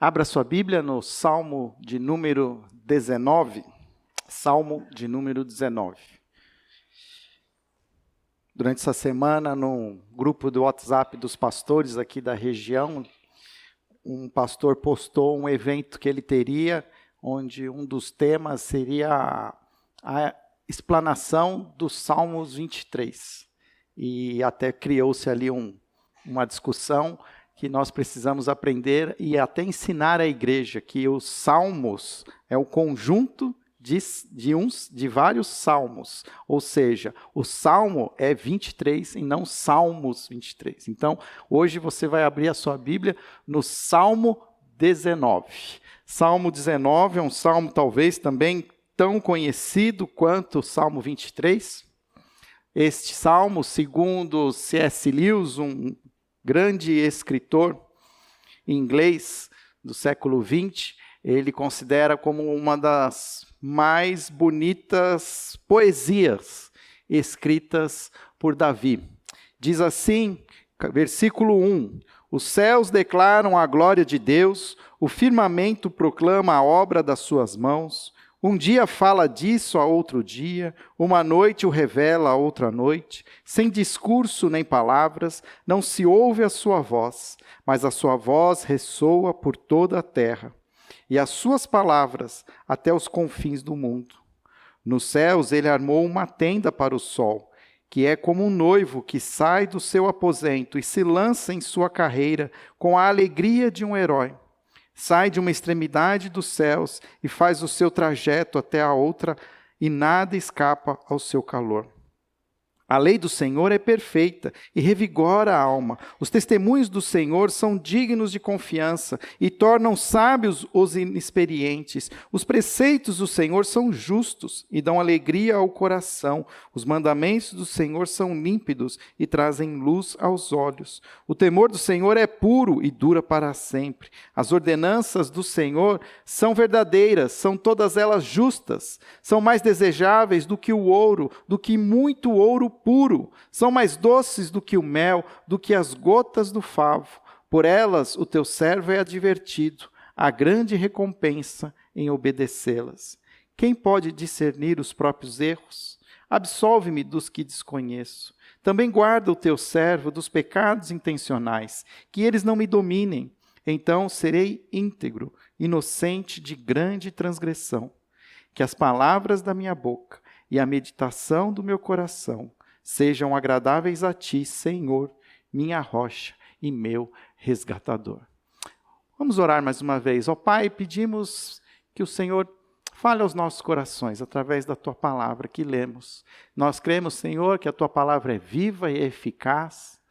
Abra sua Bíblia no Salmo de número 19. Salmo de número 19. Durante essa semana, no grupo do WhatsApp dos pastores aqui da região, um pastor postou um evento que ele teria, onde um dos temas seria a explanação dos Salmos 23. E até criou-se ali uma discussão que nós precisamos aprender e até ensinar à igreja que os salmos é o conjunto de vários salmos, ou seja, o salmo é 23 e não Salmos 23. Então, hoje você vai abrir a sua Bíblia no Salmo 19. Salmo 19 é um salmo talvez também tão conhecido quanto o Salmo 23. Este salmo, segundo C.S. Lewis, um grande escritor inglês do século XX, ele considera como uma das mais bonitas poesias escritas por Davi. Diz assim, versículo 1, os céus declaram a glória de Deus, o firmamento proclama a obra das suas mãos. Um dia fala disso a outro dia, uma noite o revela a outra noite. Sem discurso nem palavras, não se ouve a sua voz, mas a sua voz ressoa por toda a terra, e as suas palavras até os confins do mundo. Nos céus ele armou uma tenda para o sol, que é como um noivo que sai do seu aposento e se lança em sua carreira com a alegria de um herói. Sai de uma extremidade dos céus e faz o seu trajeto até a outra, e nada escapa ao seu calor. A lei do Senhor é perfeita e revigora a alma. Os testemunhos do Senhor são dignos de confiança e tornam sábios os inexperientes. Os preceitos do Senhor são justos e dão alegria ao coração. Os mandamentos do Senhor são límpidos e trazem luz aos olhos. O temor do Senhor é puro e dura para sempre. As ordenanças do Senhor são verdadeiras, são todas elas justas. São mais desejáveis do que o ouro, do que muito ouro puro, são mais doces do que o mel, do que as gotas do favo. Por elas o teu servo é advertido, há grande recompensa em obedecê-las. Quem pode discernir os próprios erros? Absolve-me dos que desconheço. Também guarda o teu servo dos pecados intencionais, que eles não me dominem. Então serei íntegro, inocente de grande transgressão. Que as palavras da minha boca e a meditação do meu coração sejam agradáveis a ti, Senhor, minha rocha e meu resgatador. Vamos orar mais uma vez. Ó Pai, pedimos que o Senhor fale aos nossos corações através da tua palavra que lemos. Nós cremos, Senhor, que a tua palavra é viva e eficaz.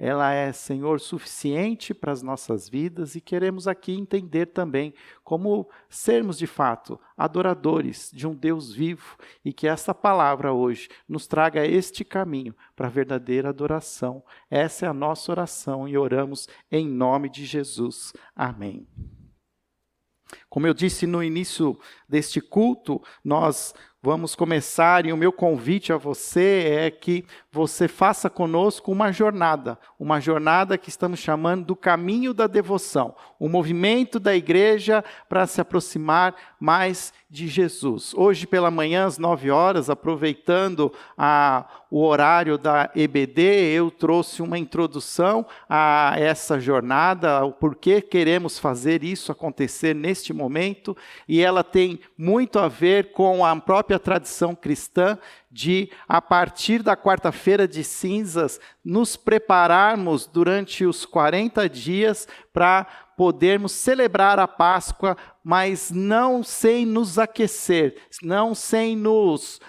Ela é, Senhor, suficiente para as nossas vidas e queremos aqui entender também como sermos, de fato, adoradores de um Deus vivo e que essa palavra hoje nos traga este caminho para a verdadeira adoração. Essa é a nossa oração e oramos em nome de Jesus. Amém. Como eu disse no início deste culto, nós vamos começar e o meu convite a você é que você faça conosco uma jornada que estamos chamando do caminho da devoção, um movimento da igreja para se aproximar mais de Jesus. Hoje pela manhã, às 9 horas, aproveitando o horário da EBD, eu trouxe uma introdução a essa jornada, o porquê queremos fazer isso acontecer neste momento, e ela tem muito a ver com a própria tradição cristã de, a partir da quarta-feira de cinzas, nos prepararmos durante os 40 dias para podermos celebrar a Páscoa, mas não sem nos aquecer, não sem nos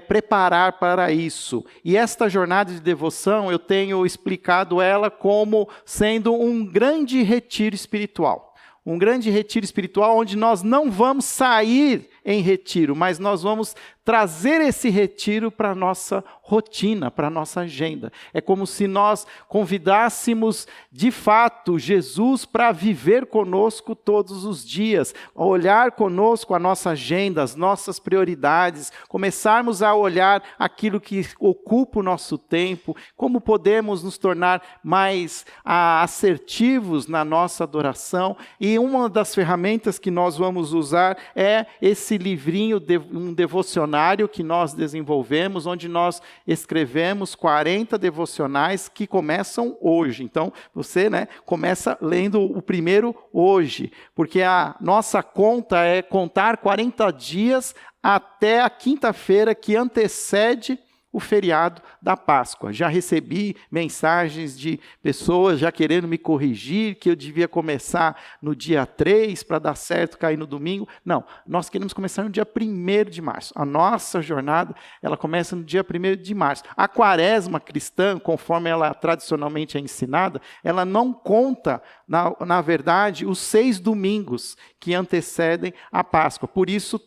preparar para isso. E esta jornada de devoção, eu tenho explicado ela como sendo um grande retiro espiritual. Um grande retiro espiritual onde nós não vamos sair em retiro, mas nós vamos trazer esse retiro para a nossa rotina, para a nossa agenda. É como se nós convidássemos, de fato, Jesus para viver conosco todos os dias, a olhar conosco a nossa agenda, as nossas prioridades, começarmos a olhar aquilo que ocupa o nosso tempo, como podemos nos tornar mais assertivos na nossa adoração. E uma das ferramentas que nós vamos usar é esse livrinho, um devocionário que nós desenvolvemos, onde nós escrevemos 40 devocionais que começam hoje. Então, você começa lendo o primeiro hoje, porque a nossa conta é contar 40 dias até a quinta-feira que antecede o feriado da Páscoa. Já recebi mensagens de pessoas já querendo me corrigir, que eu devia começar no dia 3 para dar certo, cair no domingo. Não, nós queremos começar no dia 1º de março. A nossa jornada, ela começa no dia 1º de março. A quaresma cristã, conforme ela tradicionalmente é ensinada, ela não conta, na verdade, os 6 domingos que antecedem a Páscoa. Por isso,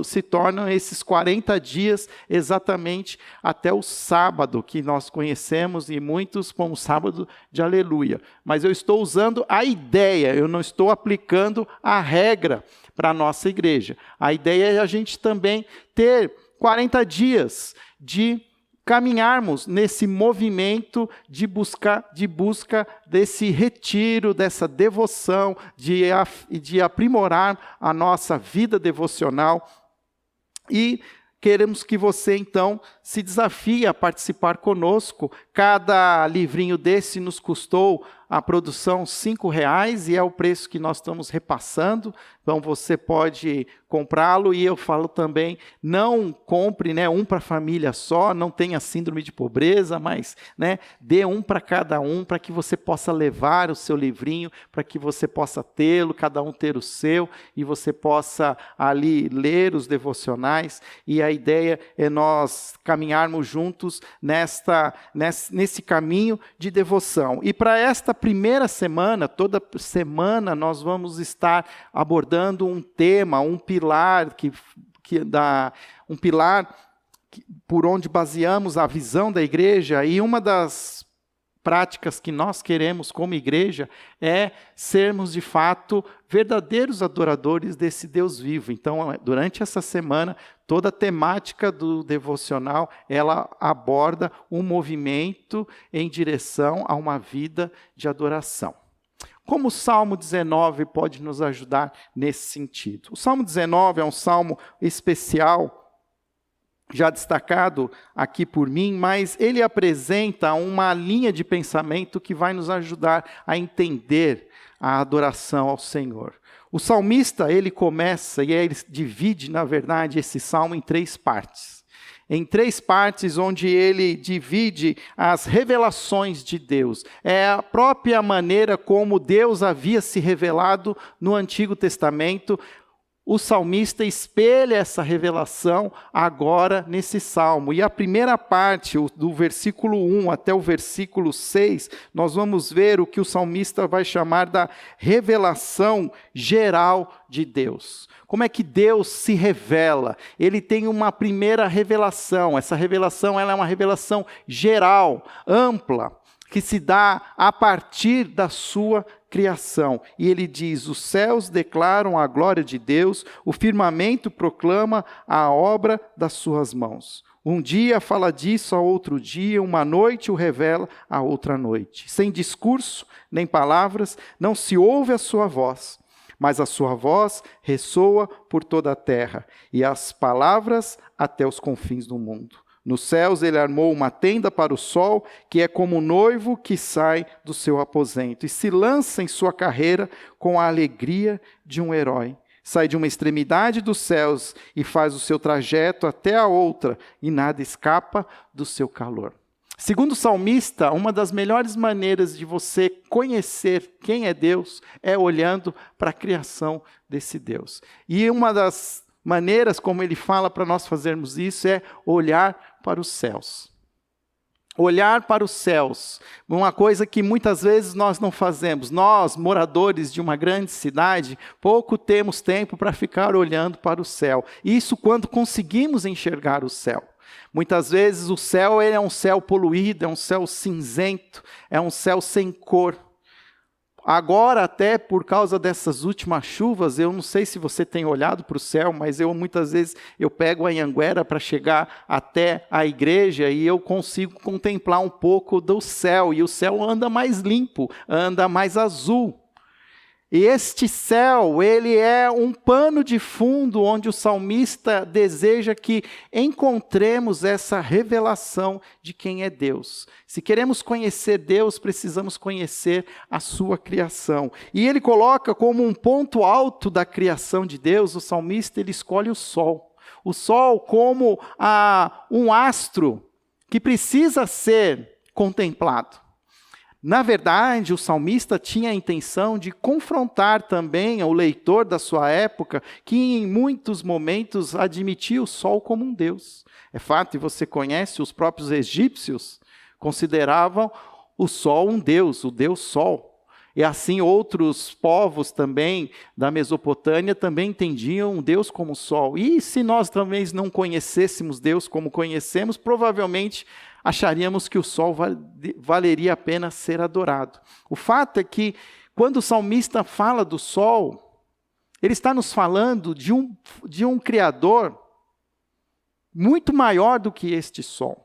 se tornam esses 40 dias exatamente até o sábado, que nós conhecemos, e muitos como sábado de aleluia. Mas eu estou usando a ideia, eu não estou aplicando a regra para a nossa igreja. A ideia é a gente também ter 40 dias de caminharmos nesse movimento de busca desse retiro, dessa devoção, de aprimorar a nossa vida devocional. E queremos que você, então, se desafie a participar conosco. Cada livrinho desse nos custou a produção R$5, e é o preço que nós estamos repassando. Então, você pode comprá-lo, e eu falo também, não compre um para a família só, não tenha síndrome de pobreza, mas dê um para cada um, para que você possa levar o seu livrinho, para que você possa tê-lo, cada um ter o seu, e você possa ali ler os devocionais. E a ideia é nós caminharmos juntos nesse caminho de devoção. E para esta primeira semana, toda semana nós vamos estar abordando um tema, um pilar por onde baseamos a visão da igreja. E uma das práticas que nós queremos como igreja é sermos de fato verdadeiros adoradores desse Deus vivo. Então, durante essa semana, toda a temática do devocional, ela aborda um movimento em direção a uma vida de adoração. Como o Salmo 19 pode nos ajudar nesse sentido? O Salmo 19 é um salmo especial, já destacado aqui por mim, mas ele apresenta uma linha de pensamento que vai nos ajudar a entender a adoração ao Senhor. O salmista, ele começa, e ele divide, na verdade, esse salmo em 3 partes. Em 3 partes, onde ele divide as revelações de Deus. É a própria maneira como Deus havia se revelado no Antigo Testamento. O salmista espelha essa revelação agora nesse salmo. E a primeira parte, do versículo 1 até o versículo 6, nós vamos ver o que o salmista vai chamar da revelação geral de Deus. Como é que Deus se revela? Ele tem uma primeira revelação. Essa revelação ela é uma revelação geral, ampla, que se dá a partir da sua criação. E ele diz: os céus declaram a glória de Deus, o firmamento proclama a obra das suas mãos. Um dia fala disso a outro dia, uma noite o revela a outra noite. Sem discurso, nem palavras, não se ouve a sua voz, mas a sua voz ressoa por toda a terra, e as palavras até os confins do mundo. Nos céus ele armou uma tenda para o sol, que é como o noivo que sai do seu aposento, e se lança em sua carreira com a alegria de um herói. Sai de uma extremidade dos céus e faz o seu trajeto até a outra, e nada escapa do seu calor. Segundo o salmista, uma das melhores maneiras de você conhecer quem é Deus é olhando para a criação desse Deus. E uma das maneiras como ele fala para nós fazermos isso é olhar para os céus. olhar para os céus, uma coisa que muitas vezes nós não fazemos. Nós, moradores de uma grande cidade, pouco temos tempo para ficar olhando para o céu. Isso quando conseguimos enxergar o céu. Muitas vezes o céu é um céu poluído, é um céu cinzento, é um céu sem cor. Agora, até por causa dessas últimas chuvas, eu não sei se você tem olhado para o céu, mas muitas vezes eu pego a Anhanguera para chegar até a igreja e eu consigo contemplar um pouco do céu. E o céu anda mais limpo, anda mais azul. E este céu, ele é um pano de fundo onde o salmista deseja que encontremos essa revelação de quem é Deus. Se queremos conhecer Deus, precisamos conhecer a sua criação. E ele coloca como um ponto alto da criação de Deus, o salmista, ele escolhe o sol. O sol como um astro que precisa ser contemplado. Na verdade, o salmista tinha a intenção de confrontar também o leitor da sua época, que em muitos momentos admitia o sol como um deus. É fato, e você conhece, os próprios egípcios consideravam o sol um deus, o deus sol. E assim outros povos também da Mesopotâmia também entendiam Deus como sol. E se nós também não conhecêssemos Deus como conhecemos, provavelmente acharíamos que o sol valeria a pena ser adorado. O fato é que, quando o salmista fala do sol, ele está nos falando de um Criador muito maior do que este sol.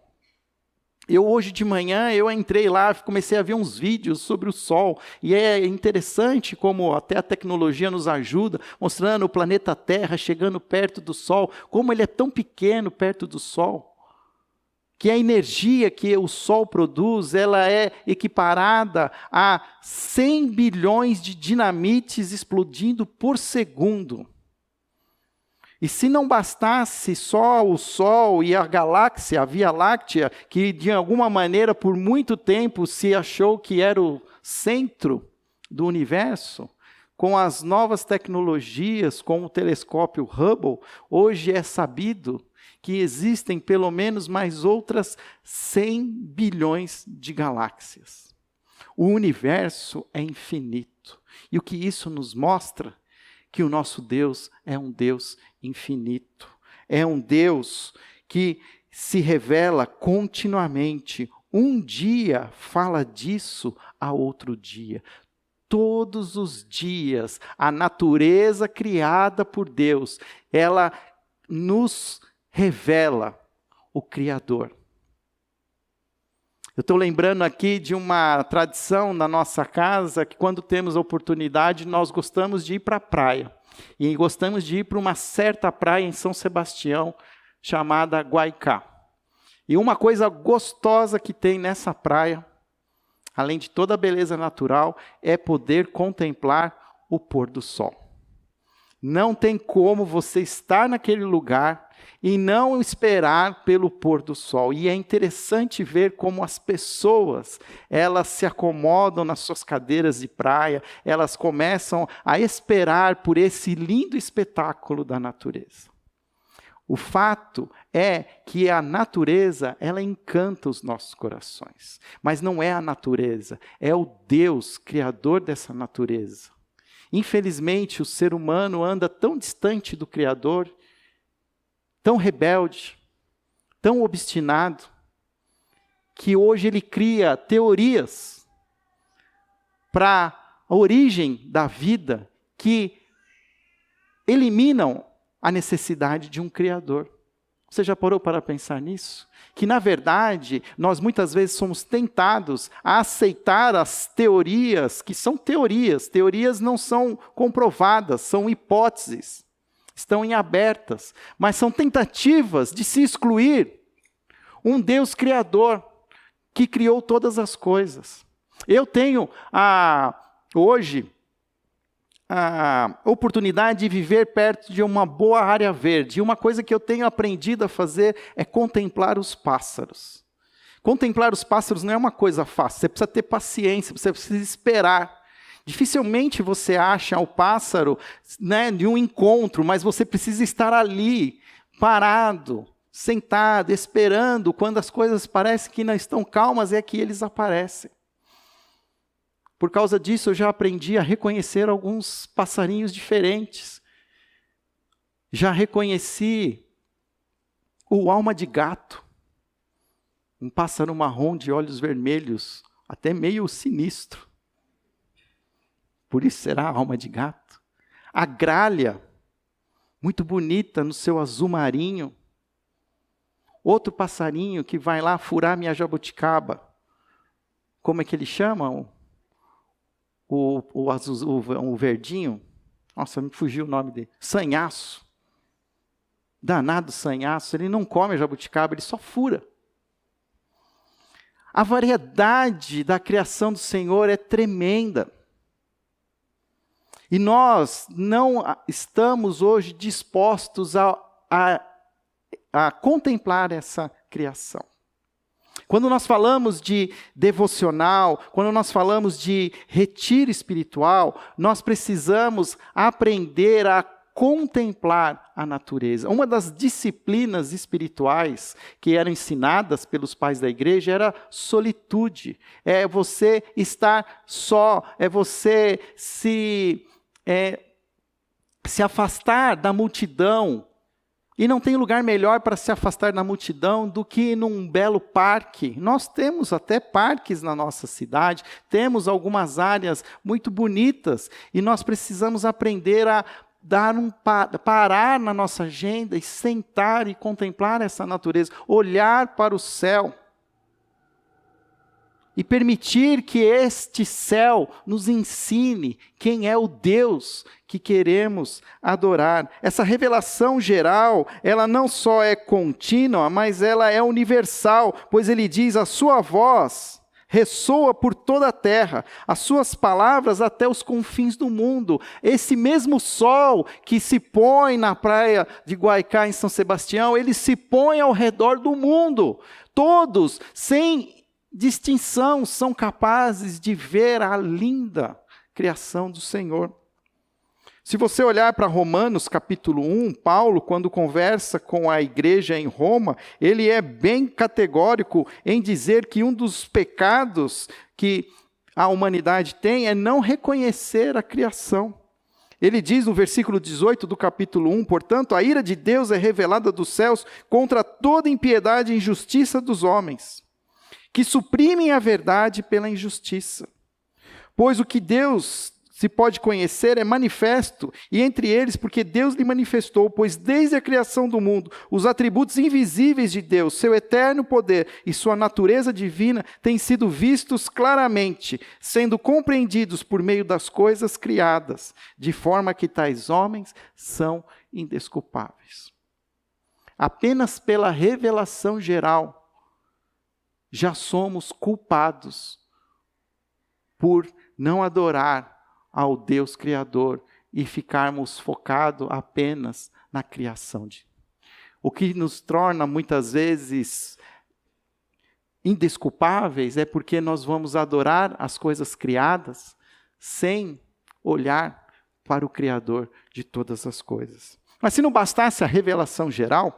Hoje de manhã, eu entrei lá, comecei a ver uns vídeos sobre o Sol, e é interessante como até a tecnologia nos ajuda, mostrando o planeta Terra chegando perto do Sol, como ele é tão pequeno perto do Sol. Que a energia que o Sol produz, ela é equiparada a 100 bilhões de dinamites explodindo por segundo. E se não bastasse só o Sol e a galáxia, a Via Láctea, que de alguma maneira por muito tempo se achou que era o centro do universo, com as novas tecnologias, com o telescópio Hubble, hoje é sabido que existem pelo menos mais outras 100 bilhões de galáxias. O universo é infinito. E o que isso nos mostra? Que o nosso Deus é um Deus infinito. É um Deus que se revela continuamente. Um dia fala disso a outro dia. Todos os dias, a natureza criada por Deus, ela nos revela o Criador. Eu estou lembrando aqui de uma tradição na nossa casa, que quando temos a oportunidade, nós gostamos de ir para a praia. E gostamos de ir para uma certa praia em São Sebastião, chamada Guaicá. E uma coisa gostosa que tem nessa praia, além de toda a beleza natural, é poder contemplar o pôr do sol. Não tem como você estar naquele lugar e não esperar pelo pôr do sol. E é interessante ver como as pessoas, elas se acomodam nas suas cadeiras de praia, elas começam a esperar por esse lindo espetáculo da natureza. O fato é que a natureza, ela encanta os nossos corações. Mas não é a natureza, é o Deus, criador dessa natureza. Infelizmente, o ser humano anda tão distante do Criador, tão rebelde, tão obstinado, que hoje ele cria teorias para a origem da vida que eliminam a necessidade de um Criador. Você já parou para pensar nisso? Que, na verdade, nós muitas vezes somos tentados a aceitar as teorias, que são teorias. Teorias não são comprovadas, são hipóteses. Estão em abertas, mas são tentativas de se excluir um Deus criador que criou todas as coisas. Eu tenho hoje a oportunidade de viver perto de uma boa área verde. E uma coisa que eu tenho aprendido a fazer é contemplar os pássaros. Contemplar os pássaros não é uma coisa fácil, você precisa ter paciência, você precisa esperar. Dificilmente você acha o pássaro, de um encontro, mas você precisa estar ali, parado, sentado, esperando, quando as coisas parecem que não estão calmas, é que eles aparecem. Por causa disso, eu já aprendi a reconhecer alguns passarinhos diferentes. Já reconheci o alma de gato, um pássaro marrom de olhos vermelhos, até meio sinistro. Por isso será a alma de gato. A gralha, muito bonita no seu azul marinho. Outro passarinho que vai lá furar minha como é que eles chamam? O verdinho? Nossa, me fugiu o nome dele. Sanhaço. Danado sanhaço. Ele não come a jabuticaba, ele só fura. A variedade da criação do Senhor é tremenda. E nós não estamos hoje dispostos a contemplar essa criação. Quando nós falamos de devocional, quando nós falamos de retiro espiritual, nós precisamos aprender a contemplar a natureza. Uma das disciplinas espirituais que eram ensinadas pelos pais da igreja era solitude. É você estar só, é você se afastar da multidão. E não tem lugar melhor para se afastar da multidão do que num belo parque. Nós temos até parques na nossa cidade, temos algumas áreas muito bonitas, e nós precisamos aprender a parar na nossa agenda e sentar e contemplar essa natureza, olhar para o céu. E permitir que este céu nos ensine quem é o Deus que queremos adorar. Essa revelação geral, ela não só é contínua, mas ela é universal, pois ele diz: a sua voz ressoa por toda a terra, as suas palavras até os confins do mundo. Esse mesmo sol que se põe na praia de Guaicá, em São Sebastião, ele se põe ao redor do mundo. Todos, sem distinção, são capazes de ver a linda criação do Senhor. Se você olhar para Romanos capítulo 1, Paulo, quando conversa com a igreja em Roma, ele é bem categórico em dizer que um dos pecados que a humanidade tem é não reconhecer a criação. Ele diz no versículo 18 do capítulo 1, portanto, a ira de Deus é revelada dos céus contra toda impiedade e injustiça dos homens, que suprimem a verdade pela injustiça. Pois o que Deus se pode conhecer é manifesto, e entre eles, porque Deus lhe manifestou, pois desde a criação do mundo, os atributos invisíveis de Deus, seu eterno poder e sua natureza divina têm sido vistos claramente, sendo compreendidos por meio das coisas criadas, de forma que tais homens são indesculpáveis. Apenas pela revelação geral, já somos culpados por não adorar ao Deus Criador e ficarmos focados apenas na criação. O que nos torna muitas vezes indesculpáveis é porque nós vamos adorar as coisas criadas sem olhar para o Criador de todas as coisas. Mas se não bastasse a revelação geral,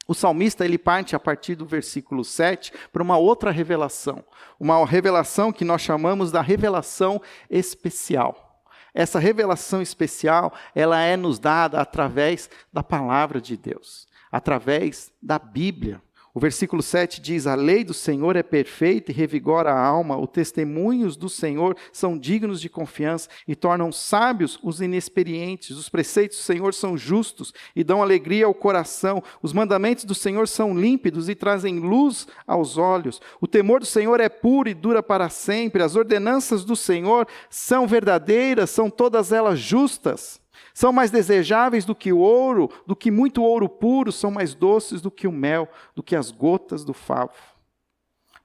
o salmista ele parte a partir do versículo 7 para uma outra revelação. Uma revelação que nós chamamos da revelação especial. Essa revelação especial, ela é nos dada através da palavra de Deus, através da Bíblia. O versículo 7 diz: a lei do Senhor é perfeita e revigora a alma, os testemunhos do Senhor são dignos de confiança e tornam sábios os inexperientes. Os preceitos do Senhor são justos e dão alegria ao coração. Os mandamentos do Senhor são límpidos e trazem luz aos olhos. O temor do Senhor é puro e dura para sempre. As ordenanças do Senhor são verdadeiras, são todas elas justas. São mais desejáveis do que o ouro, do que muito ouro puro, são mais doces do que o mel, do que as gotas do favo.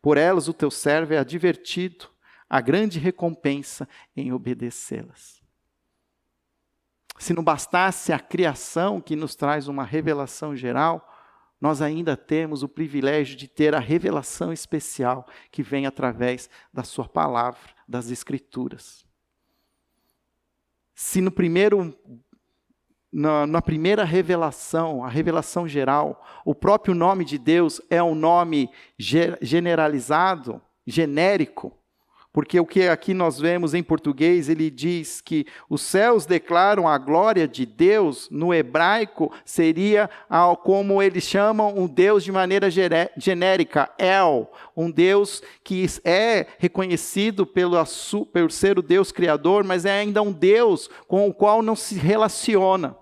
Por elas o teu servo é advertido, a grande recompensa em obedecê-las. Se não bastasse a criação que nos traz uma revelação geral, nós ainda temos o privilégio de ter a revelação especial que vem através da sua palavra, das Escrituras. Se no primeiro na primeira revelação, a revelação geral, o próprio nome de Deus é um nome generalizado, genérico, porque o que aqui nós vemos em português, ele diz que os céus declaram a glória de Deus, no hebraico seria como eles chamam um Deus de maneira genérica, El, um Deus que é reconhecido por ser o Deus criador, mas é ainda um Deus com o qual não se relaciona.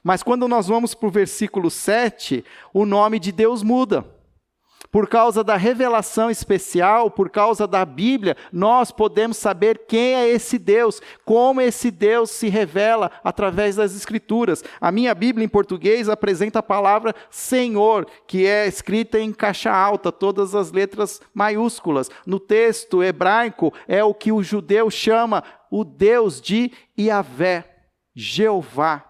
Mas quando nós vamos para o versículo 7, o nome de Deus muda. Por causa da revelação especial, por causa da Bíblia, nós podemos saber quem é esse Deus, como esse Deus se revela através das Escrituras. A minha Bíblia em português apresenta a palavra Senhor, que é escrita em caixa alta, todas as letras maiúsculas. No texto hebraico é o que o judeu chama o Deus de Yahvé, Jeová.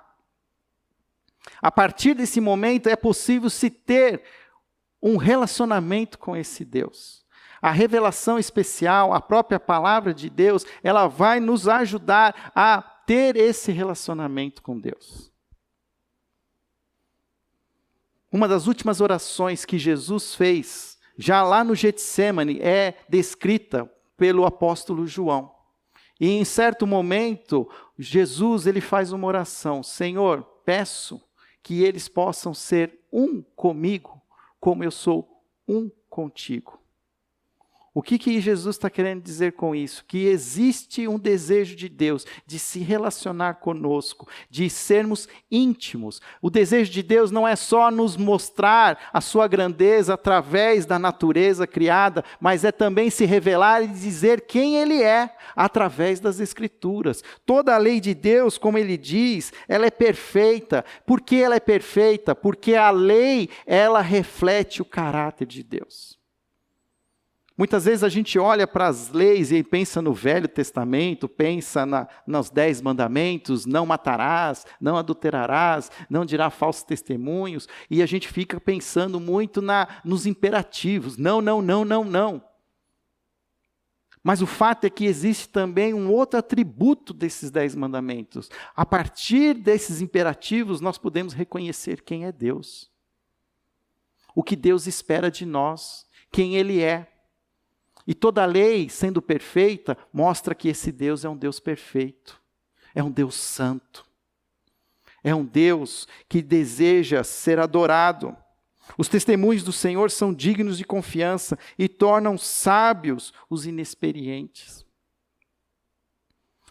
A partir desse momento é possível se ter um relacionamento com esse Deus. A revelação especial, a própria palavra de Deus, ela vai nos ajudar a ter esse relacionamento com Deus. Uma das últimas orações que Jesus fez, já lá no Getsêmani, é descrita pelo apóstolo João. E em certo momento, Jesus ele faz uma oração: Senhor, peço que eles possam ser um comigo, como eu sou um contigo. O que Jesus está querendo dizer com isso? Que existe um desejo de Deus de se relacionar conosco, de sermos íntimos. O desejo de Deus não é só nos mostrar a sua grandeza através da natureza criada, mas é também se revelar e dizer quem Ele é através das Escrituras. Toda a lei de Deus, como Ele diz, ela é perfeita. Por que ela é perfeita? Porque a lei, ela reflete o caráter de Deus. Muitas vezes a gente olha para as leis e pensa no Velho Testamento, pensa nos 10 mandamentos, não matarás, não adulterarás, não dirá falsos testemunhos, e a gente fica pensando muito nos imperativos, não. Mas o fato é que existe também um outro atributo desses 10 mandamentos. A partir desses imperativos, nós podemos reconhecer quem é Deus, o que Deus espera de nós, quem Ele é. E toda a lei, sendo perfeita, mostra que esse Deus é um Deus perfeito, é um Deus santo, é um Deus que deseja ser adorado. Os testemunhos do Senhor são dignos de confiança e tornam sábios os inexperientes.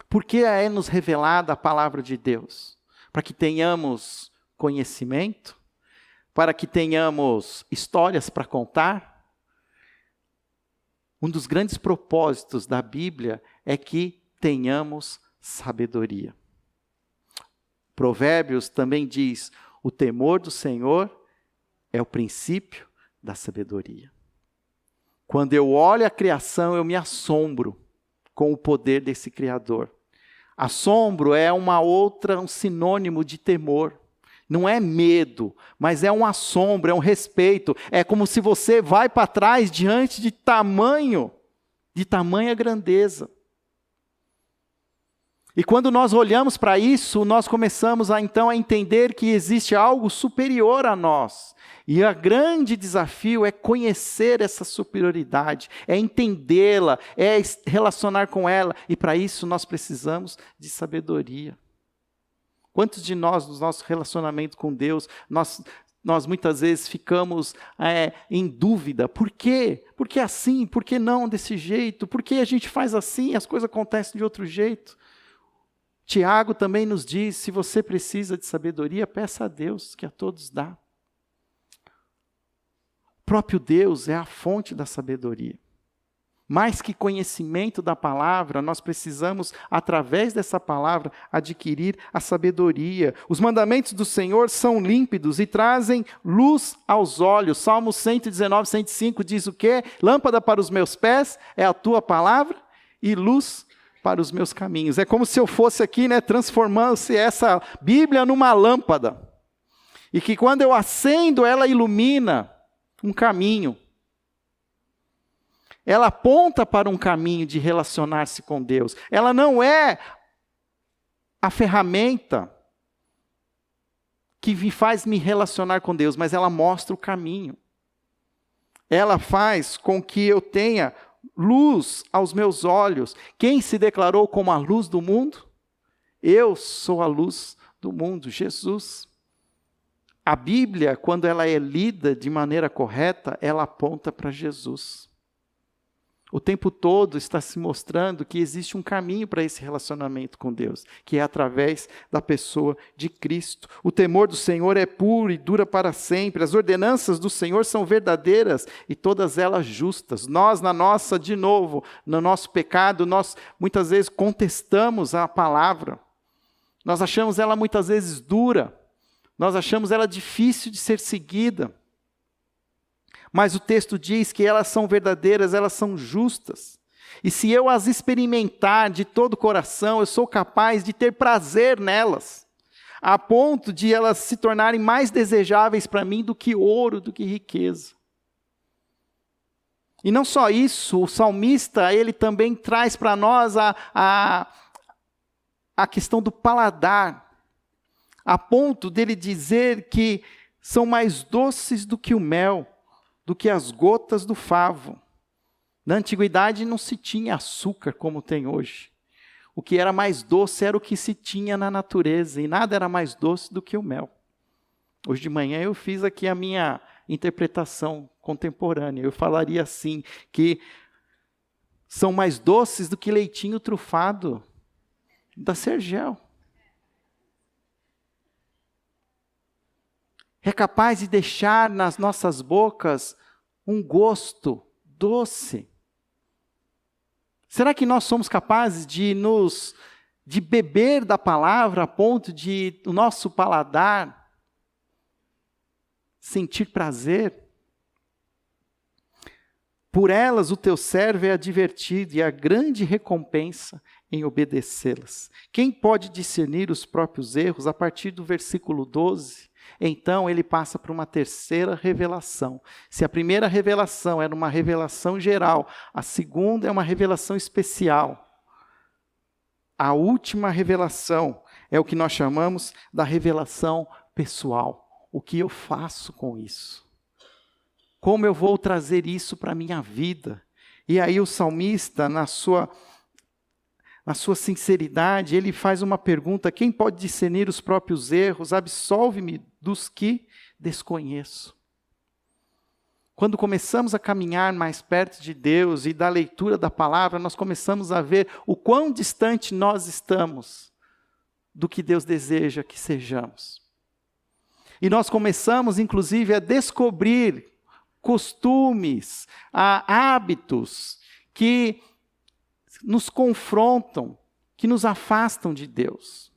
Por que é nos revelada a palavra de Deus? Para que tenhamos conhecimento, para que tenhamos histórias para contar. Um dos grandes propósitos da Bíblia é que tenhamos sabedoria. Provérbios também diz: o temor do Senhor é o princípio da sabedoria. Quando eu olho a criação, eu me assombro com o poder desse Criador. Assombro é um sinônimo de temor. Não é medo, mas é um assombro, é um respeito. É como se você vai para trás diante de tamanha grandeza. E quando nós olhamos para isso, nós começamos então a entender que existe algo superior a nós. E o grande desafio é conhecer essa superioridade, é entendê-la, é relacionar com ela. E para isso nós precisamos de sabedoria. Quantos de nós, no nosso relacionamento com Deus, nós muitas vezes ficamos em dúvida. Por quê? Por que assim? Por que não desse jeito? Por que a gente faz assim e as coisas acontecem de outro jeito? Tiago também nos diz, se você precisa de sabedoria, peça a Deus, que a todos dá. O próprio Deus é a fonte da sabedoria. Mais que conhecimento da palavra, nós precisamos, através dessa palavra, adquirir a sabedoria. Os mandamentos do Senhor são límpidos e trazem luz aos olhos. Salmo 119, 105 diz o quê? Lâmpada para os meus pés é a tua palavra e luz para os meus caminhos. É como se eu fosse aqui, transformando-se essa Bíblia numa lâmpada. E que quando eu acendo, ela ilumina um caminho. Ela aponta para um caminho de relacionar-se com Deus. Ela não é a ferramenta que me faz me relacionar com Deus, mas ela mostra o caminho. Ela faz com que eu tenha luz aos meus olhos. Quem se declarou como a luz do mundo? Eu sou a luz do mundo, Jesus. A Bíblia, quando ela é lida de maneira correta, ela aponta para Jesus. O tempo todo está se mostrando que existe um caminho para esse relacionamento com Deus, que é através da pessoa de Cristo. O temor do Senhor é puro e dura para sempre. As ordenanças do Senhor são verdadeiras e todas elas justas. Nós, no nosso pecado, nós muitas vezes contestamos a palavra. Nós achamos ela muitas vezes dura. Nós achamos ela difícil de ser seguida. Mas o texto diz que elas são verdadeiras, elas são justas. E se eu as experimentar de todo o coração, eu sou capaz de ter prazer nelas, a ponto de elas se tornarem mais desejáveis para mim do que ouro, do que riqueza. E não só isso, o salmista, ele também traz para nós a questão do paladar, a ponto dele dizer que são mais doces do que o mel, do que as gotas do favo. Na antiguidade não se tinha açúcar como tem hoje. O que era mais doce era o que se tinha na natureza, e nada era mais doce do que o mel. Hoje de manhã eu fiz aqui a minha interpretação contemporânea. Eu falaria assim, que são mais doces do que leitinho trufado da Sergel. É capaz de deixar nas nossas bocas um gosto doce. Será que nós somos capazes de beber da palavra a ponto de o nosso paladar sentir prazer? Por elas o teu servo é advertido, e a grande recompensa em obedecê-las. Quem pode discernir os próprios erros? A partir do versículo 12, então ele passa para uma terceira revelação. Se a primeira revelação era uma revelação geral, a segunda é uma revelação especial. A última revelação é o que nós chamamos da revelação pessoal. O que eu faço com isso? Como eu vou trazer isso para a minha vida? E aí o salmista, na sua sinceridade, ele faz uma pergunta: quem pode discernir os próprios erros? Absolve-me dos que desconheço. Quando começamos a caminhar mais perto de Deus e da leitura da palavra, nós começamos a ver o quão distante nós estamos do que Deus deseja que sejamos. E nós começamos, inclusive, a descobrir costumes, hábitos que nos confrontam, que nos afastam de Deus.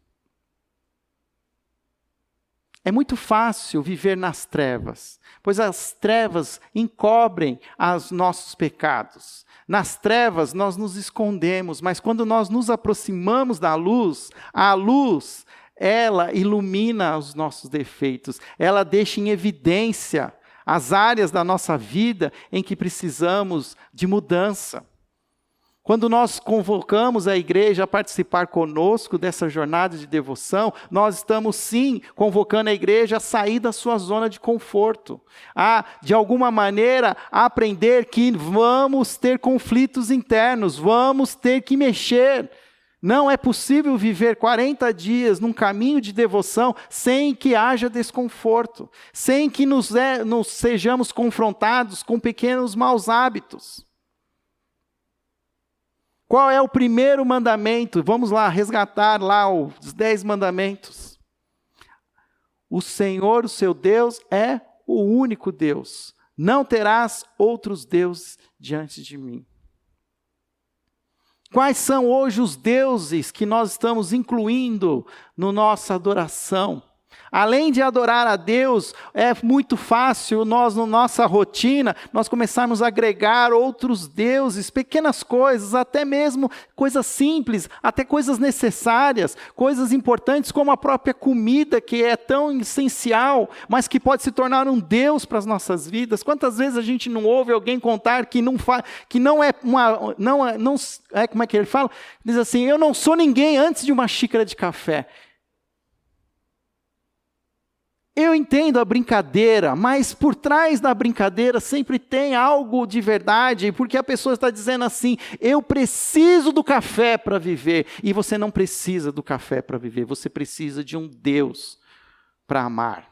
É muito fácil viver nas trevas, pois as trevas encobrem os nossos pecados. Nas trevas nós nos escondemos, mas quando nós nos aproximamos da luz, a luz, ela ilumina os nossos defeitos, ela deixa em evidência as áreas da nossa vida em que precisamos de mudança. Quando nós convocamos a igreja a participar conosco dessa jornada de devoção, nós estamos sim convocando a igreja a sair da sua zona de conforto, a, de alguma maneira, aprender que vamos ter conflitos internos, vamos ter que mexer. Não é possível viver 40 dias num caminho de devoção sem que haja desconforto, sem que nos sejamos confrontados com pequenos maus hábitos. Qual é o primeiro mandamento? Vamos lá, resgatar lá os 10 mandamentos. O Senhor, o seu Deus, é o único Deus. Não terás outros deuses diante de mim. Quais são hoje os deuses que nós estamos incluindo na nossa adoração? Além de adorar a Deus, é muito fácil nós, na nossa rotina, nós começarmos a agregar outros deuses, pequenas coisas, até mesmo coisas simples, até coisas necessárias, coisas importantes como a própria comida, que é tão essencial, mas que pode se tornar um Deus para as nossas vidas. Quantas vezes a gente não ouve alguém contar que não é como é que ele fala? Diz assim: eu não sou ninguém antes de uma xícara de café. Eu entendo a brincadeira, mas por trás da brincadeira sempre tem algo de verdade, porque a pessoa está dizendo assim: eu preciso do café para viver. E você não precisa do café para viver, você precisa de um Deus para amar.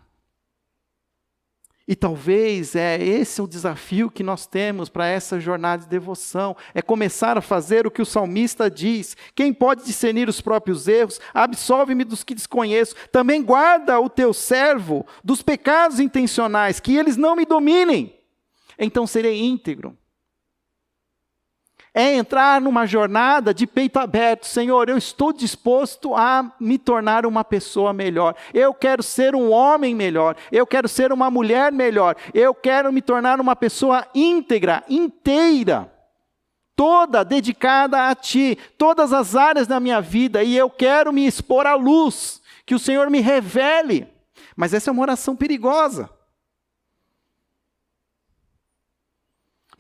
E talvez esse é o desafio que nós temos para essa jornada de devoção, é começar a fazer o que o salmista diz: quem pode discernir os próprios erros? Absolve-me dos que desconheço. Também guarda o teu servo dos pecados intencionais, que eles não me dominem. Então serei íntegro. É entrar numa jornada de peito aberto. Senhor, eu estou disposto a me tornar uma pessoa melhor. Eu quero ser um homem melhor. Eu quero ser uma mulher melhor. Eu quero me tornar uma pessoa íntegra, inteira, toda dedicada a Ti, todas as áreas da minha vida. E eu quero me expor à luz, que o Senhor me revele. Mas essa é uma oração perigosa.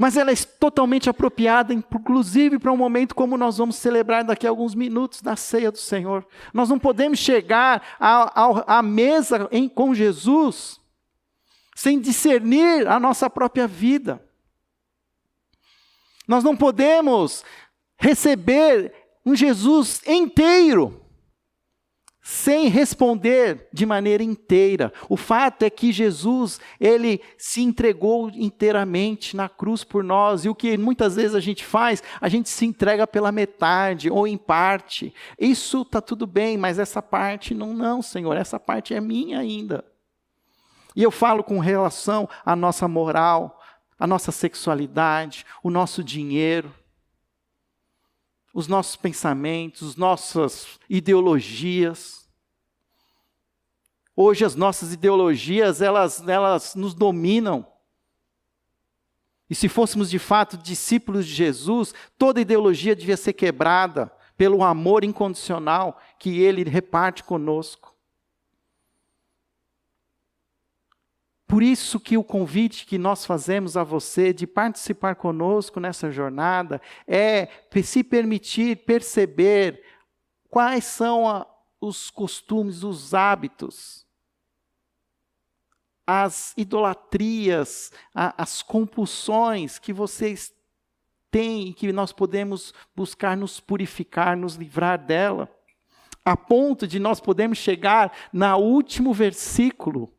Mas ela é totalmente apropriada, inclusive para um momento como nós vamos celebrar daqui a alguns minutos, da ceia do Senhor. Nós não podemos chegar à mesa com Jesus sem discernir a nossa própria vida. Nós não podemos receber um Jesus inteiro sem responder de maneira inteira. O fato é que Jesus, ele se entregou inteiramente na cruz por nós, e o que muitas vezes a gente faz, a gente se entrega pela metade ou em parte. Isso está tudo bem, mas essa parte não, Senhor, essa parte é minha ainda. E eu falo com relação à nossa moral, à nossa sexualidade, o nosso dinheiro, os nossos pensamentos, as nossas ideologias. Hoje as nossas ideologias, elas nos dominam. E se fôssemos de fato discípulos de Jesus, toda ideologia devia ser quebrada pelo amor incondicional que Ele reparte conosco. Por isso que o convite que nós fazemos a você de participar conosco nessa jornada é se permitir perceber quais são os costumes, os hábitos, as idolatrias, as compulsões que vocês têm e que nós podemos buscar nos purificar, nos livrar dela, a ponto de nós podermos chegar no último versículo,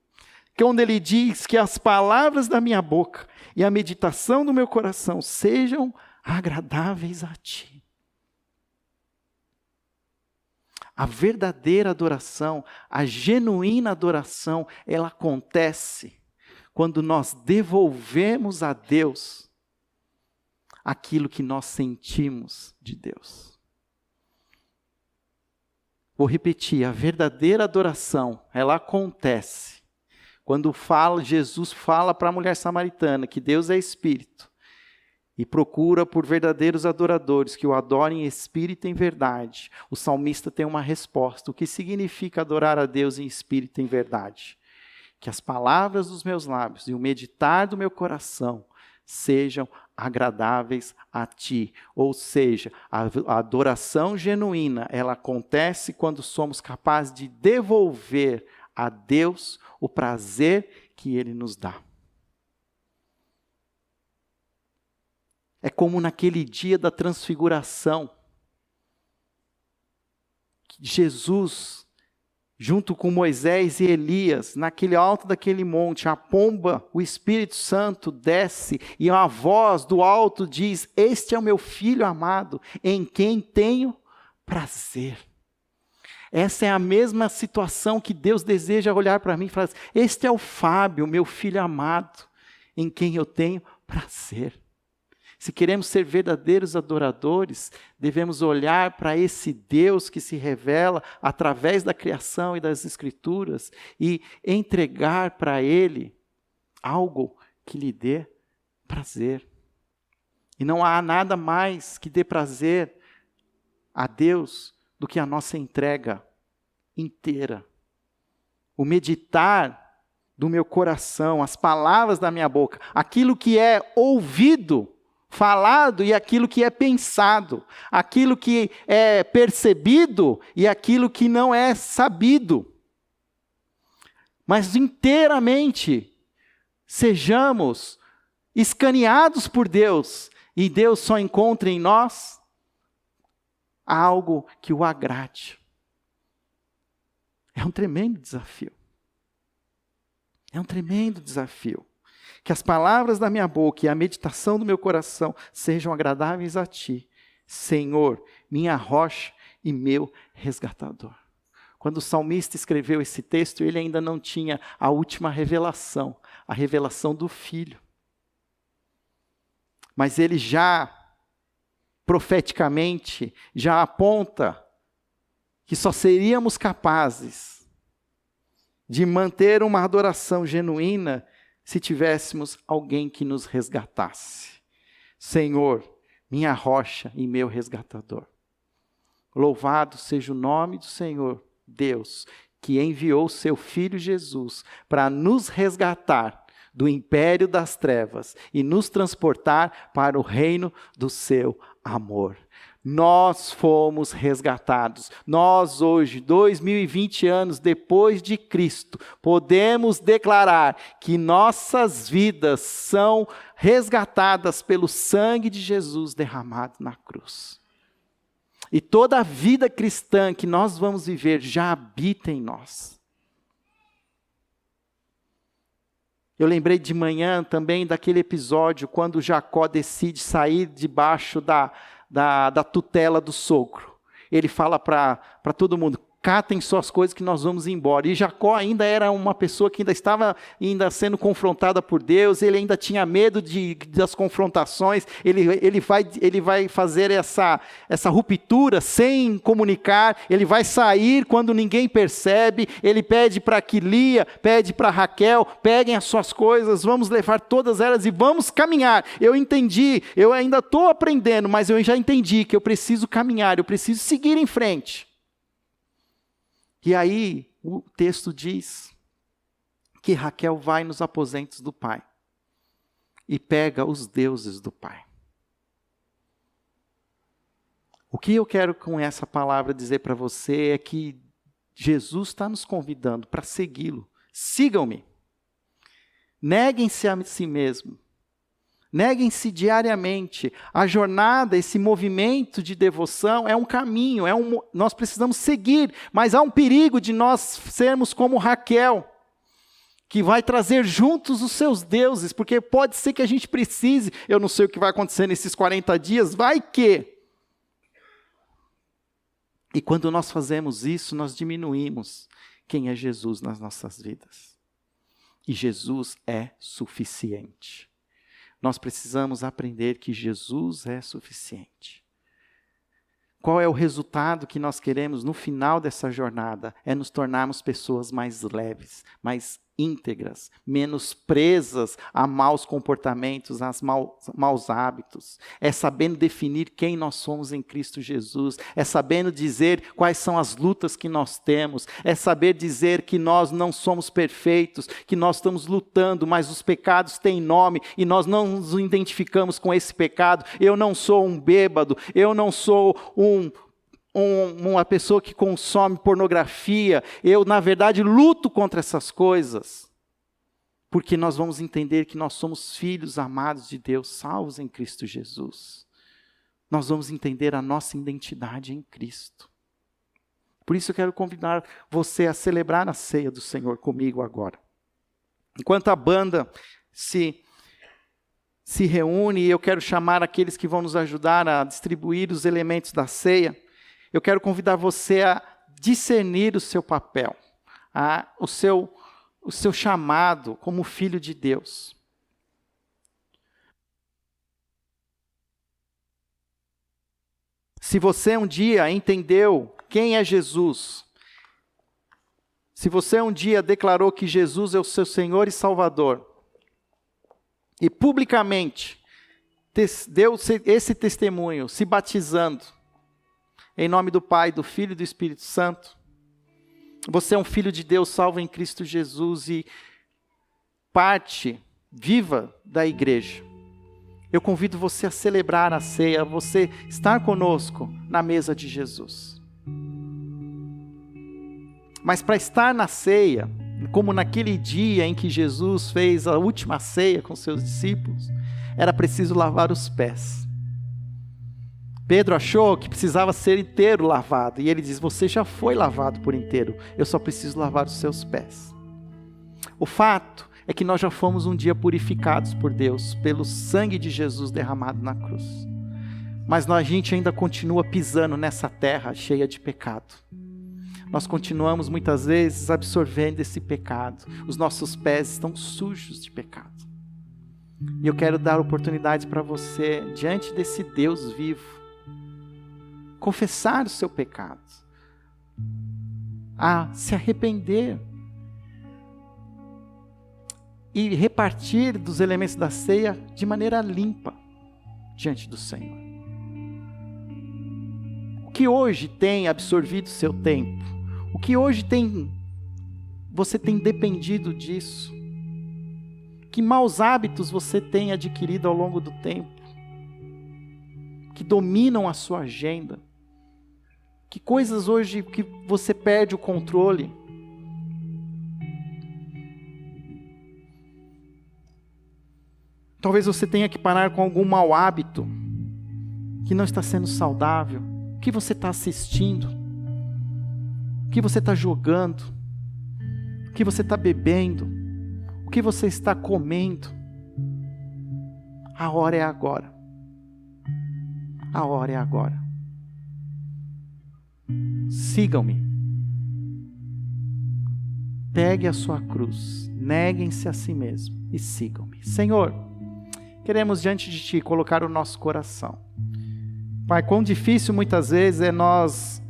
que é onde ele diz que as palavras da minha boca e a meditação do meu coração sejam agradáveis a Ti. A verdadeira adoração, a genuína adoração, ela acontece quando nós devolvemos a Deus aquilo que nós sentimos de Deus. Vou repetir, a verdadeira adoração, ela acontece quando Jesus fala para a mulher samaritana que Deus é Espírito e procura por verdadeiros adoradores que o adorem em espírito e em verdade. O salmista tem uma resposta. O que significa adorar a Deus em espírito e em verdade? Que as palavras dos meus lábios e o meditar do meu coração sejam agradáveis a Ti. Ou seja, a adoração genuína, ela acontece quando somos capazes de devolver a Deus o prazer que Ele nos dá. É como naquele dia da transfiguração, que Jesus, junto com Moisés e Elias, naquele alto daquele monte, a pomba, o Espírito Santo desce e uma voz do alto diz: este é o meu filho amado, em quem tenho prazer. Essa é a mesma situação que Deus deseja olhar para mim e falar: este é o Fábio, meu filho amado, em quem eu tenho prazer. Se queremos ser verdadeiros adoradores, devemos olhar para esse Deus que se revela através da criação e das Escrituras e entregar para Ele algo que lhe dê prazer. E não há nada mais que dê prazer a Deus do que a nossa entrega inteira. O meditar do meu coração, as palavras da minha boca, aquilo que é ouvido, falado e aquilo que é pensado, aquilo que é percebido e aquilo que não é sabido. mas inteiramente sejamos escaneados por Deus e Deus só encontra em nós algo que o agrade. É um tremendo desafio. É um tremendo desafio. Que as palavras da minha boca e a meditação do meu coração sejam agradáveis a Ti, Senhor, minha rocha e meu resgatador. Quando o salmista escreveu esse texto, ele ainda não tinha a última revelação, a revelação do Filho. Mas ele já, profeticamente, já aponta que só seríamos capazes de manter uma adoração genuína se tivéssemos alguém que nos resgatasse. Senhor, minha rocha e meu resgatador. Louvado seja o nome do Senhor, Deus, que enviou seu Filho Jesus para nos resgatar do império das trevas e nos transportar para o reino do seu amor. Nós fomos resgatados. Nós hoje, 2020 anos depois de Cristo, podemos declarar que nossas vidas são resgatadas pelo sangue de Jesus derramado na cruz. E toda a vida cristã que nós vamos viver já habita em nós. Eu lembrei de manhã também daquele episódio quando Jacó decide sair debaixo da tutela do sogro. Ele fala para todo mundo, catem suas coisas que nós vamos embora. E Jacó ainda era uma pessoa que ainda estava sendo confrontada por Deus, ele ainda tinha medo das confrontações, ele vai fazer essa ruptura sem comunicar, ele vai sair quando ninguém percebe, ele pede para que Lia, pede para Raquel, peguem as suas coisas, vamos levar todas elas e vamos caminhar. Eu entendi, eu ainda estou aprendendo, mas eu já entendi que eu preciso caminhar, eu preciso seguir em frente. E aí, o texto diz que Raquel vai nos aposentos do pai e pega os deuses do pai. O que eu quero com essa palavra dizer para você é que Jesus está nos convidando para segui-lo. Sigam-me. Neguem-se a si mesmo. Neguem-se diariamente. A jornada, esse movimento de devoção é um caminho, nós precisamos seguir, mas há um perigo de nós sermos como Raquel, que vai trazer juntos os seus deuses, porque pode ser que a gente precise, eu não sei o que vai acontecer nesses 40 dias, vai que... E quando nós fazemos isso, nós diminuímos quem é Jesus nas nossas vidas. E Jesus é suficiente. Nós precisamos aprender que Jesus é suficiente. Qual é o resultado que nós queremos no final dessa jornada? É nos tornarmos pessoas mais leves, mais íntegras, menos presas a maus comportamentos, a maus hábitos. É sabendo definir quem nós somos em Cristo Jesus. É sabendo dizer quais são as lutas que nós temos. É saber dizer que nós não somos perfeitos, que nós estamos lutando, mas os pecados têm nome e nós não nos identificamos com esse pecado. Eu não sou um bêbado, eu não sou uma pessoa que consome pornografia, eu na verdade luto contra essas coisas, porque nós vamos entender que nós somos filhos amados de Deus, salvos em Cristo Jesus. Nós vamos entender a nossa identidade em Cristo. Por isso eu quero convidar você a celebrar a ceia do Senhor comigo agora. Enquanto a banda se reúne, eu quero chamar aqueles que vão nos ajudar a distribuir os elementos da ceia. Eu quero convidar você a discernir o seu papel, o seu chamado como filho de Deus. Se você um dia entendeu quem é Jesus, se você um dia declarou que Jesus é o seu Senhor e Salvador, e publicamente deu esse testemunho, se batizando, em nome do Pai, do Filho e do Espírito Santo. Você é um filho de Deus, salvo em Cristo Jesus e parte viva da igreja. Eu convido você a celebrar a ceia, a você estar conosco na mesa de Jesus. Mas para estar na ceia, como naquele dia em que Jesus fez a última ceia com seus discípulos, era preciso lavar os pés. Pedro achou que precisava ser inteiro lavado, e ele diz: você já foi lavado por inteiro, eu só preciso lavar os seus pés. O fato é que nós já fomos um dia purificados por Deus, pelo sangue de Jesus derramado na cruz. Mas a gente ainda continua pisando nessa terra cheia de pecado. Nós continuamos muitas vezes absorvendo esse pecado. Os nossos pés estão sujos de pecado. E eu quero dar oportunidade para você, diante desse Deus vivo, confessar o seu pecado, a se arrepender e repartir dos elementos da ceia de maneira limpa diante do Senhor. O que hoje tem absorvido o seu tempo? O que hoje você tem dependido disso? Que maus hábitos você tem adquirido ao longo do tempo? Que dominam a sua agenda? Que coisas hoje que você perde o controle? Talvez você tenha que parar com algum mau hábito que não está sendo saudável. O que você está assistindo? O que você está jogando? O que você está bebendo? O que você está comendo? A hora é agora. A hora é agora. Sigam-me. Pegue a sua cruz. Neguem-se a si mesmo e sigam-me. Senhor, queremos diante de Ti colocar o nosso coração. Pai, quão difícil muitas vezes é nós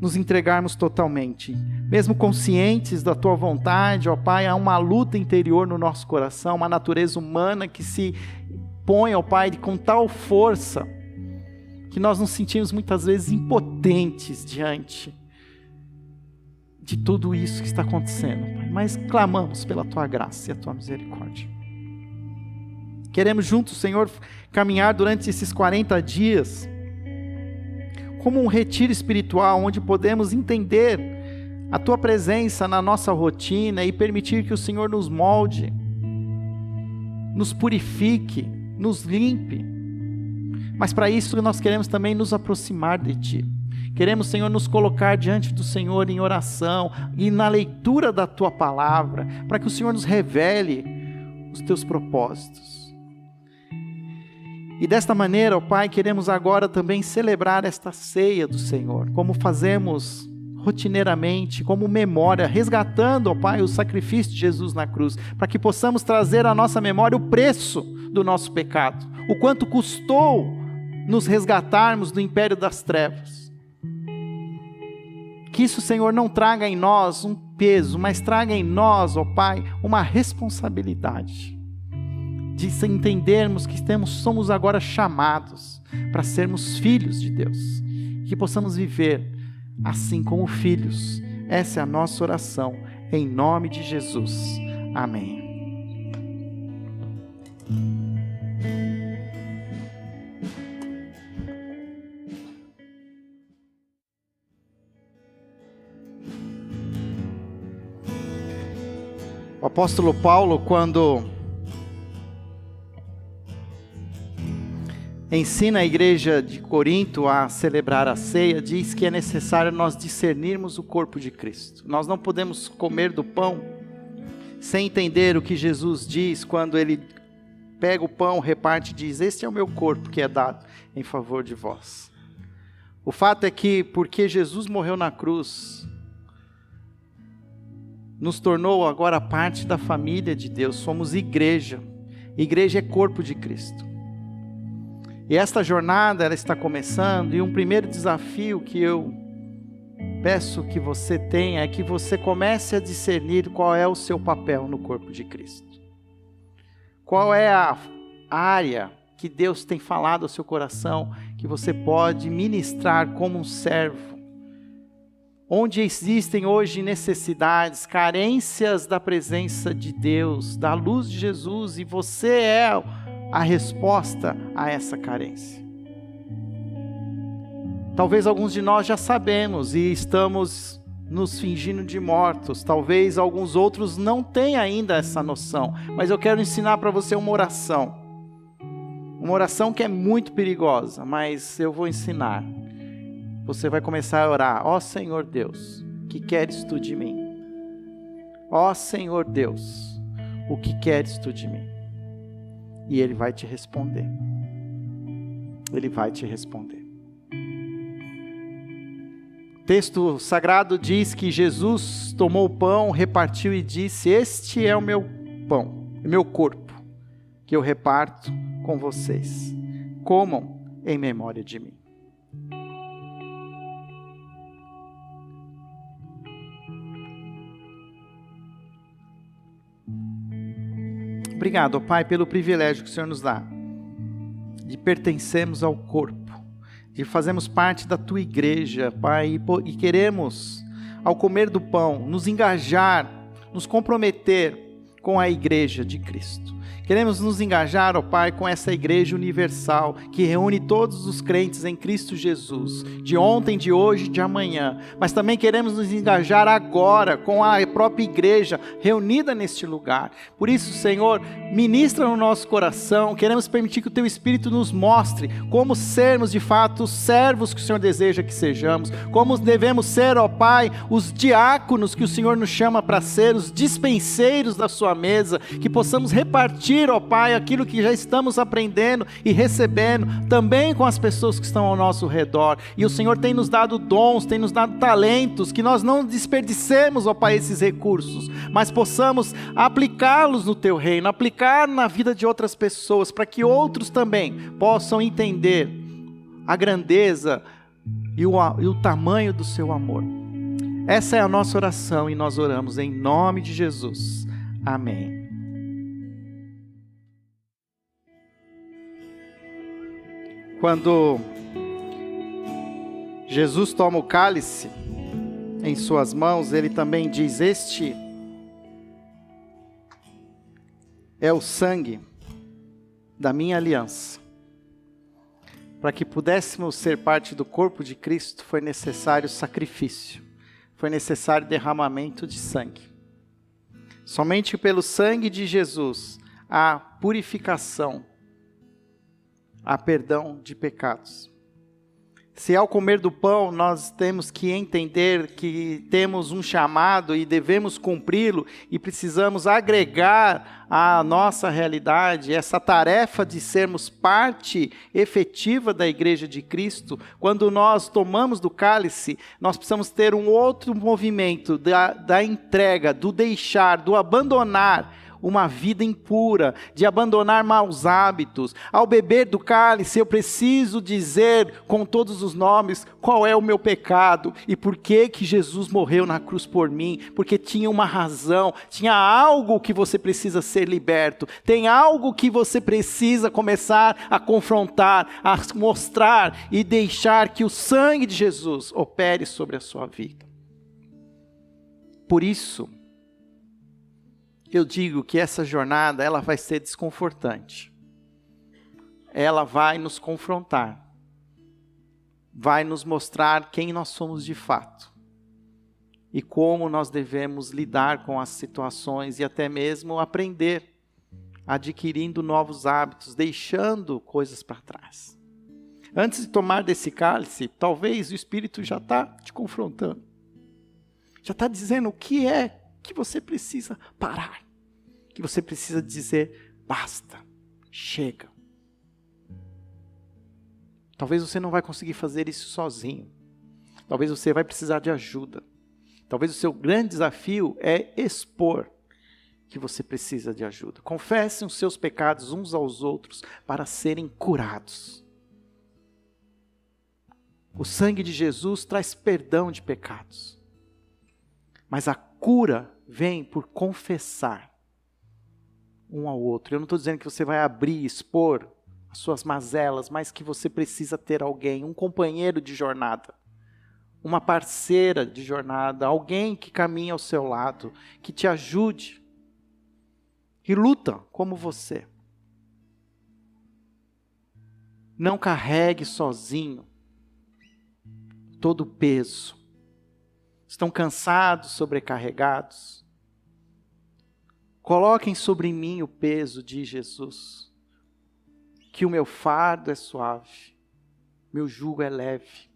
nos entregarmos totalmente. Mesmo conscientes da Tua vontade, ó Pai, há uma luta interior no nosso coração, uma natureza humana que se põe, ó Pai, com tal força, que nós nos sentimos muitas vezes impotentes diante de tudo isso que está acontecendo, Pai. Mas clamamos pela Tua graça e a Tua misericórdia. Queremos juntos, Senhor, caminhar durante esses 40 dias como um retiro espiritual, onde podemos entender a Tua presença na nossa rotina e permitir que o Senhor nos molde, nos purifique, nos limpe. Mas para isso nós queremos também nos aproximar de Ti. Queremos, Senhor, nos colocar diante do Senhor em oração e na leitura da Tua palavra, para que o Senhor nos revele os Teus propósitos. E desta maneira, ó Pai, queremos agora também celebrar esta ceia do Senhor, como fazemos rotineiramente, como memória, resgatando, ó Pai, o sacrifício de Jesus na cruz, para que possamos trazer à nossa memória o preço do nosso pecado, o quanto custou nos resgatarmos do império das trevas. Que isso, Senhor, não traga em nós um peso, mas traga em nós, ó Pai, uma responsabilidade de entendermos que somos agora chamados para sermos filhos de Deus, que possamos viver assim como filhos. Essa é a nossa oração, em nome de Jesus. Amém. O apóstolo Paulo, quando ensina a igreja de Corinto a celebrar a ceia, diz que é necessário nós discernirmos o corpo de Cristo. Nós não podemos comer do pão sem entender o que Jesus diz quando Ele pega o pão, reparte e diz: este é o meu corpo que é dado em favor de vós. O fato é que, porque Jesus morreu na cruz, nos tornou agora parte da família de Deus, somos igreja. Igreja é corpo de Cristo. E esta jornada, ela está começando, e um primeiro desafio que eu peço que você tenha é que você comece a discernir qual é o seu papel no corpo de Cristo. Qual é a área que Deus tem falado ao seu coração, que você pode ministrar como um servo. Onde existem hoje necessidades, carências da presença de Deus, da luz de Jesus, e você é a resposta a essa carência. Talvez alguns de nós já sabemos e estamos nos fingindo de mortos. Talvez alguns outros não tenham ainda essa noção, mas eu quero ensinar para você uma oração. Uma oração que é muito perigosa, mas eu vou ensinar. Você vai começar a orar: ó Senhor Deus, que queres tu de mim? Ó Senhor Deus, o que queres tu de mim? E Ele vai te responder. Ele vai te responder. O texto sagrado diz que Jesus tomou o pão, repartiu e disse: este é o meu pão, o meu corpo, que eu reparto com vocês. Comam em memória de mim. Obrigado, ó Pai, pelo privilégio que o Senhor nos dá de pertencermos ao corpo, de fazermos parte da Tua igreja, Pai, e queremos, ao comer do pão, nos engajar, nos comprometer com a igreja de Cristo. Queremos nos engajar, ó Pai, com essa igreja universal, que reúne todos os crentes em Cristo Jesus, de ontem, de hoje, de amanhã. Mas também queremos nos engajar agora, com a própria igreja reunida neste lugar. Por isso, Senhor, ministra no nosso coração. Queremos permitir que o Teu Espírito nos mostre como sermos, de fato, os servos que o Senhor deseja que sejamos. Como devemos ser, ó Pai, os diáconos que o Senhor nos chama para ser, os dispenseiros da Sua mesa, que possamos repartir, ó Pai, aquilo que já estamos aprendendo e recebendo, também com as pessoas que estão ao nosso redor. E o Senhor tem nos dado dons, tem nos dado talentos, que nós não desperdicemos, ó Pai, esses recursos, mas possamos aplicá-los no Teu reino, aplicar na vida de outras pessoas, para que outros também possam entender a grandeza e o tamanho do Seu amor. Essa é a nossa oração e nós oramos em nome de Jesus. Amém. Quando Jesus toma o cálice em suas mãos, Ele também diz: este é o sangue da minha aliança. Para que pudéssemos ser parte do corpo de Cristo, foi necessário sacrifício, foi necessário derramamento de sangue. Somente pelo sangue de Jesus há purificação, há perdão de pecados. Se ao comer do pão nós temos que entender que temos um chamado e devemos cumpri-lo e precisamos agregar à nossa realidade essa tarefa de sermos parte efetiva da igreja de Cristo, quando nós tomamos do cálice, nós precisamos ter um outro movimento da entrega, do deixar, do abandonar uma vida impura, de abandonar maus hábitos. Ao beber do cálice, eu preciso dizer com todos os nomes qual é o meu pecado e por que Jesus morreu na cruz por mim, porque tinha uma razão, tinha algo que você precisa ser liberto, tem algo que você precisa começar a confrontar, a mostrar e deixar que o sangue de Jesus opere sobre a sua vida. Por isso, eu digo que essa jornada, ela vai ser desconfortante. Ela vai nos confrontar. Vai nos mostrar quem nós somos de fato. E como nós devemos lidar com as situações e até mesmo aprender, adquirindo novos hábitos, deixando coisas para trás. Antes de tomar desse cálice, talvez o Espírito já está te confrontando. Já está dizendo o que é que você precisa parar, que você precisa dizer basta, chega. Talvez você não vai conseguir fazer isso sozinho, talvez você vai precisar de ajuda, talvez o seu grande desafio é expor que você precisa de ajuda. Confessem os seus pecados uns aos outros para serem curados. O sangue de Jesus traz perdão de pecados, mas a cura vem por confessar um ao outro. Eu não estou dizendo que você vai abrir, expor as suas mazelas, mas que você precisa ter alguém, um companheiro de jornada, uma parceira de jornada, alguém que caminha ao seu lado, que te ajude e luta como você. Não carregue sozinho todo o peso. estão cansados, sobrecarregados. Coloquem sobre mim o peso de Jesus, que o meu fardo é suave, meu jugo é leve.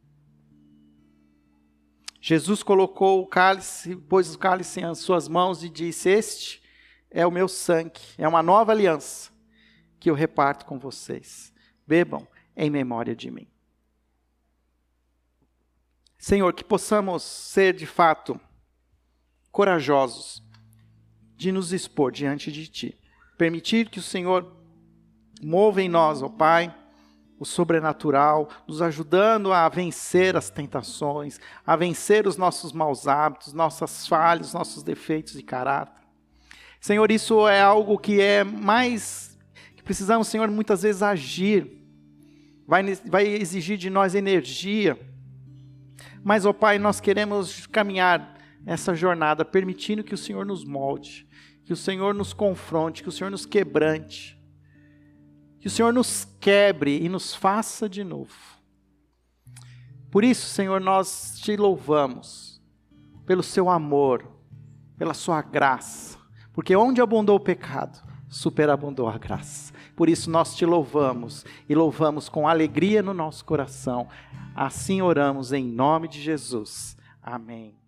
Jesus colocou o cálice, pôs o cálice em suas mãos e disse: este é o meu sangue, é uma nova aliança que eu reparto com vocês. Bebam em memória de mim. Senhor, que possamos ser de fato corajosos de nos expor diante de Ti. Permitir que o Senhor mova em nós, ó Pai, o sobrenatural, nos ajudando a vencer as tentações, a vencer os nossos maus hábitos, nossas falhas, nossos defeitos de caráter. Senhor, isso é algo que é mais, que precisamos, Senhor, muitas vezes agir. Vai exigir de nós energia. Mas, ó Pai, nós queremos caminhar essa jornada, permitindo que o Senhor nos molde, que o Senhor nos confronte, que o Senhor nos quebrante, que o Senhor nos quebre e nos faça de novo. Por isso, Senhor, nós te louvamos pelo seu amor, pela sua graça, porque onde abundou o pecado, superabundou a graça. Por isso nós te louvamos e louvamos com alegria no nosso coração. Assim oramos em nome de Jesus. Amém.